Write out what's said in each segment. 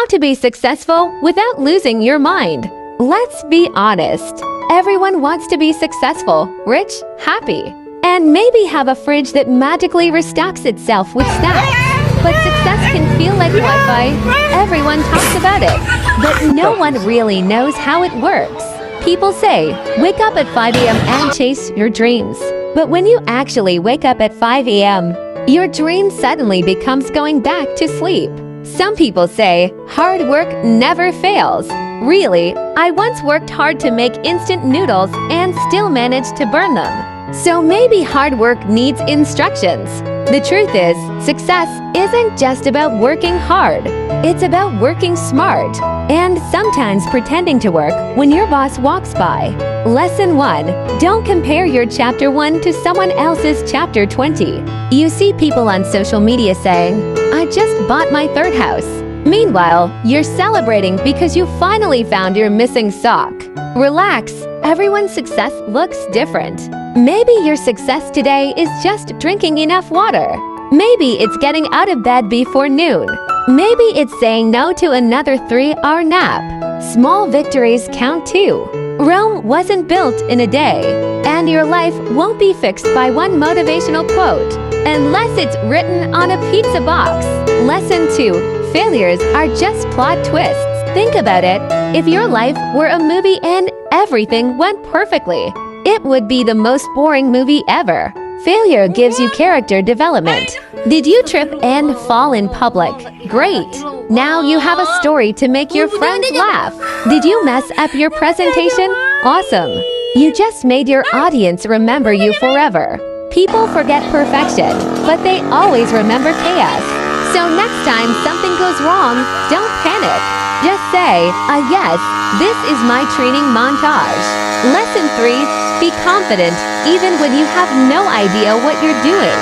How to be successful without losing your mind. Let's be honest. Everyone wants to be successful, rich, happy, and maybe have a fridge that magically restocks itself with snacks. But success can feel like Wi-Fi. Everyone talks about it, but no one really knows how it works. People say, wake up at 5 a.m. and chase your dreams. But when you actually wake up at 5 a.m., your dream suddenly becomes going back to sleep. Some people say, hard work never fails. Really, I once worked hard to make instant noodles and still managed to burn them. So maybe hard work needs instructions. The truth is, success isn't just about working hard. It's about working smart and sometimes pretending to work when your boss walks by. Lesson 1. Don't compare your chapter 1 to someone else's chapter 20. You see people on social media saying, I just bought my third house. Meanwhile, you're celebrating because you finally found your missing sock. Relax, everyone's success looks different. Maybe your success today is just drinking enough water. Maybe it's getting out of bed before noon. Maybe it's saying no to another 3-hour nap. Small victories count too. Rome wasn't built in a day, and your life won't be fixed by one motivational quote, unless it's written on a pizza box. Lesson 2. Failures are just plot twists. Think about it. If your life were a movie and everything went perfectly, it would be the most boring movie ever. Failure gives you character development. Did you trip and fall in public? Great! Now you have a story to make your friends laugh. Did you mess up your presentation? Awesome! You just made your audience remember you forever. People forget perfection, but they always remember chaos. So next time something goes wrong, don't panic. Just say, yes, this is my training montage. Lesson 3. Be confident even when you have no idea what you're doing.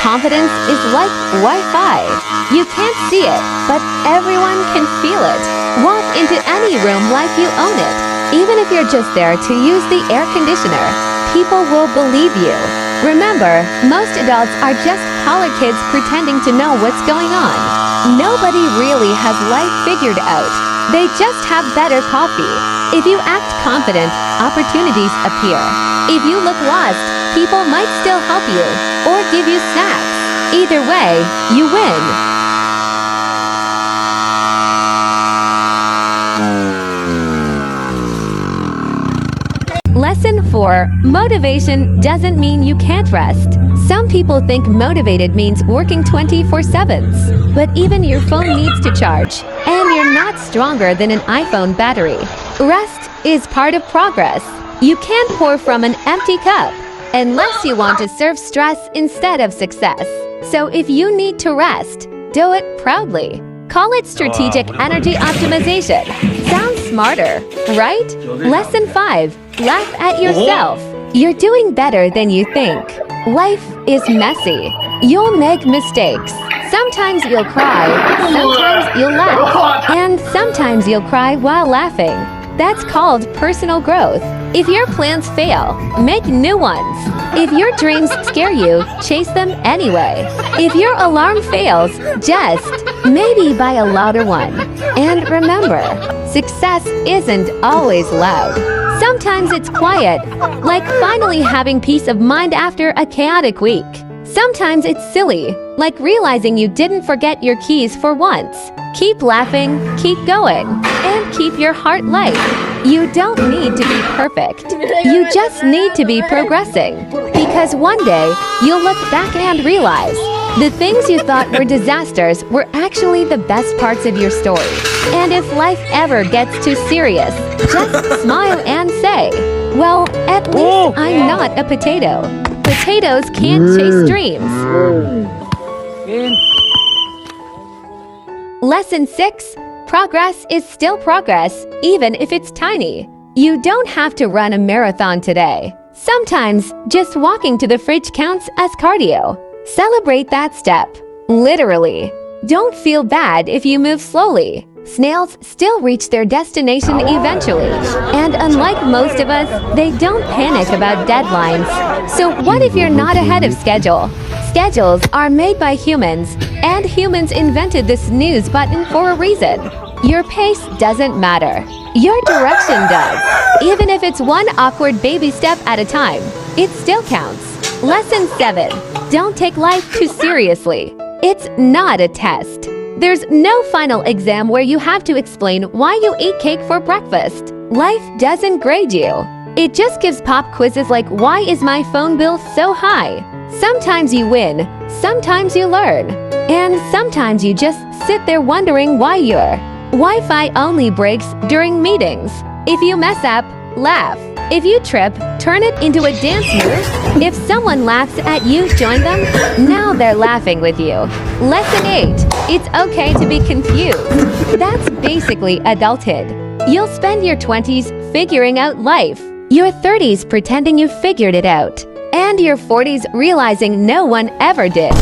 Confidence is like Wi-Fi. You can't see it, but everyone can feel it. Walk into any room like you own it. Even if you're just there to use the air conditioner, people will believe you. Remember, most adults are just college kids pretending to know what's going on. Nobody really has life figured out. They just have better coffee. If you act confident, opportunities appear. If you look lost, people might still help you or give you snacks. Either way, you win. Lesson 4. Motivation doesn't mean you can't rest. Some people think motivated means working 24/7s, but even your phone needs to charge, and you're not stronger than an iPhone battery. Rest is part of progress. You can't pour from an empty cup unless you want to serve stress instead of success. So if you need to rest, do it proudly. Call it strategic energy optimization. Sounds smarter, right? Lesson 5. Laugh at yourself. You're doing better than you think. Life is messy. You'll make mistakes. Sometimes you'll cry, sometimes you'll laugh, and sometimes you'll cry while laughing. That's called personal growth. If your plans fail, make new ones. If your dreams scare you, chase them anyway. If your alarm fails, just maybe buy a louder one. And remember, success isn't always loud. Sometimes it's quiet, like finally having peace of mind after a chaotic week. Sometimes it's silly, like realizing you didn't forget your keys for once. Keep laughing, keep going, and keep your heart light. You don't need to be perfect. You just need to be progressing. Because one day, you'll look back and realize the things you thought were disasters were actually the best parts of your story. And if life ever gets too serious, just smile and say, well, at least I'm not a potato. Potatoes can't chase dreams. Lesson 6. Progress is still progress, even if it's tiny. You don't have to run a marathon today. Sometimes, just walking to the fridge counts as cardio. Celebrate that step. Literally. Don't feel bad if you move slowly. Snails still reach their destination eventually. And unlike most of us, they don't panic about deadlines. So what if you're not ahead of schedule? Schedules are made by humans, and humans invented the snooze button for a reason. Your pace doesn't matter. Your direction does. Even if it's one awkward baby step at a time, it still counts. Lesson 7. Don't take life too seriously. It's not a test. There's no final exam where you have to explain why you ate cake for breakfast. Life doesn't grade you. It just gives pop quizzes like, why is my phone bill so high? Sometimes you win, sometimes you learn, and sometimes you just sit there wondering why your Wi-Fi only breaks during meetings. If you mess up, laugh. If you trip, turn it into a dance move. If someone laughs at you, join them. Now they're laughing with you. Lesson 8. It's okay to be confused. That's basically adulthood. You'll spend your 20s figuring out life, your 30s pretending you figured it out, and your 40s realizing no one ever did.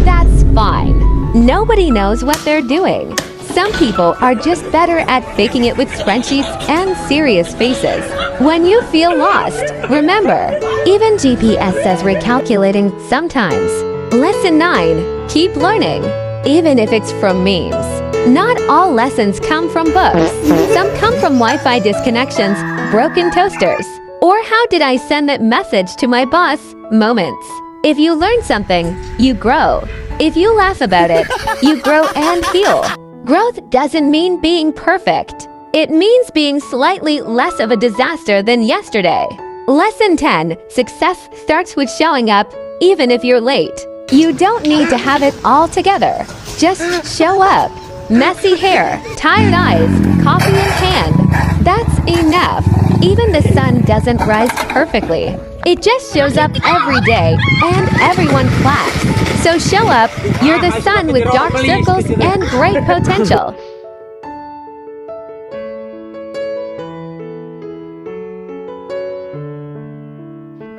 That's fine. Nobody knows what they're doing. Some people are just better at faking it with spreadsheets and serious faces. When you feel lost, remember, even GPS says recalculating sometimes. Lesson 9. Keep learning, even if it's from memes. Not all lessons come from books. Some come from Wi-Fi disconnections, broken toasters, or how did I send that message to my boss moments. If you learn something, you grow. If you laugh about it, you grow and heal. Growth doesn't mean being perfect. It means being slightly less of a disaster than yesterday. Lesson 10. Success starts with showing up, even if you're late. You don't need to have it all together. Just show up. Messy hair, tired eyes, coffee in hand. That's enough. Even the sun doesn't rise perfectly. It just shows up every day, and everyone claps. So show up, you're the sun with dark circles and great potential.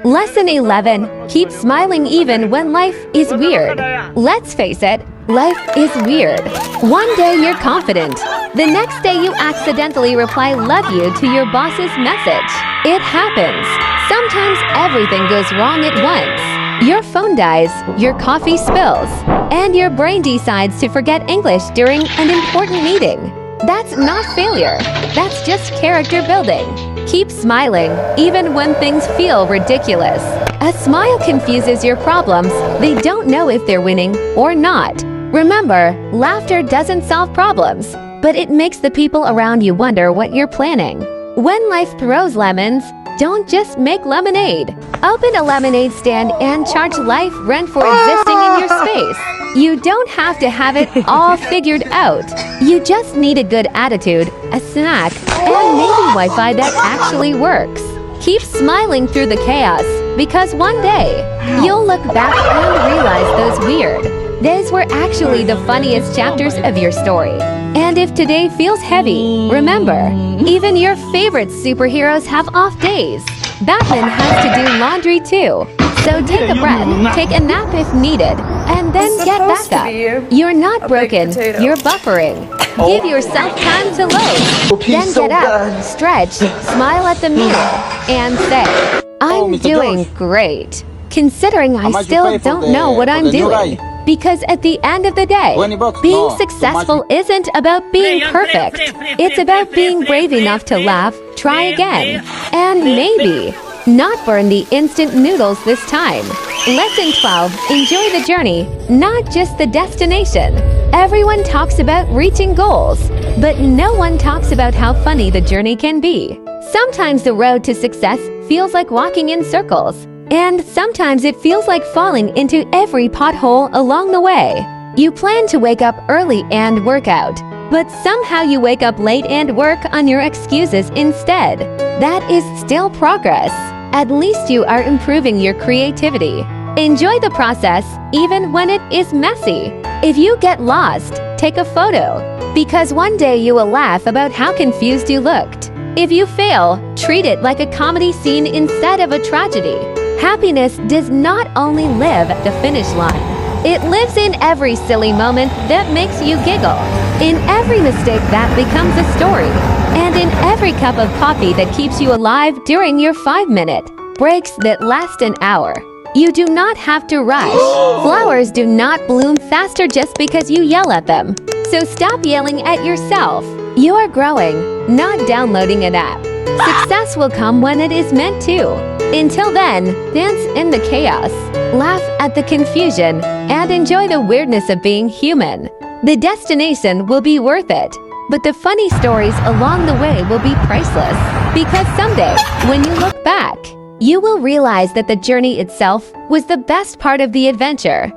Lesson 11. Keep smiling even when life is weird. Let's face it, life is weird. One day you're confident. The next day you accidentally reply "love you" to your boss's message. It happens. Sometimes everything goes wrong at once. Your phone dies, your coffee spills, and your brain decides to forget English during an important meeting. That's not failure. That's just character building. Keep smiling, even when things feel ridiculous. A smile confuses your problems. They don't know if they're winning or not. Remember, laughter doesn't solve problems, but it makes the people around you wonder what you're planning. When life throws lemons, don't just make lemonade. Open a lemonade stand and charge life rent for existing in your space. You don't have to have it all figured out. You just need a good attitude, a snack, and maybe Wi-Fi that actually works. Keep smiling through the chaos, because one day, you'll look back and realize those weird days were actually the funniest chapters of your story. And if today feels heavy, remember, even your favorite superheroes have off days. Batman has to do laundry too. So take a breath, take a nap if needed, and then get back up. You're not broken, you're buffering. Give yourself time to load. Then get up, stretch, smile at the mirror, and say, I'm doing great. Considering I still don't know what I'm doing. Because at the end of the day, being successful isn't about being perfect. It's about being brave enough to laugh, try again, and maybe not burn the instant noodles this time. Lesson 12. Enjoy the journey, not just the destination. Everyone talks about reaching goals, but no one talks about how funny the journey can be. Sometimes the road to success feels like walking in circles. And sometimes it feels like falling into every pothole along the way. You plan to wake up early and work out, but somehow you wake up late and work on your excuses instead. That is still progress. At least you are improving your creativity. Enjoy the process, even when it is messy. If you get lost, take a photo, because one day you will laugh about how confused you looked. If you fail, treat it like a comedy scene instead of a tragedy. Happiness does not only live at the finish line. It lives in every silly moment that makes you giggle, in every mistake that becomes a story, and in every cup of coffee that keeps you alive during your 5-minute breaks that last an hour. You do not have to rush. Flowers do not bloom faster just because you yell at them. So stop yelling at yourself. You are growing, not downloading an app. Success will come when it is meant to. Until then, dance in the chaos, laugh at the confusion, and enjoy the weirdness of being human. The destination will be worth it, but the funny stories along the way will be priceless. Because someday, when you look back, you will realize that the journey itself was the best part of the adventure.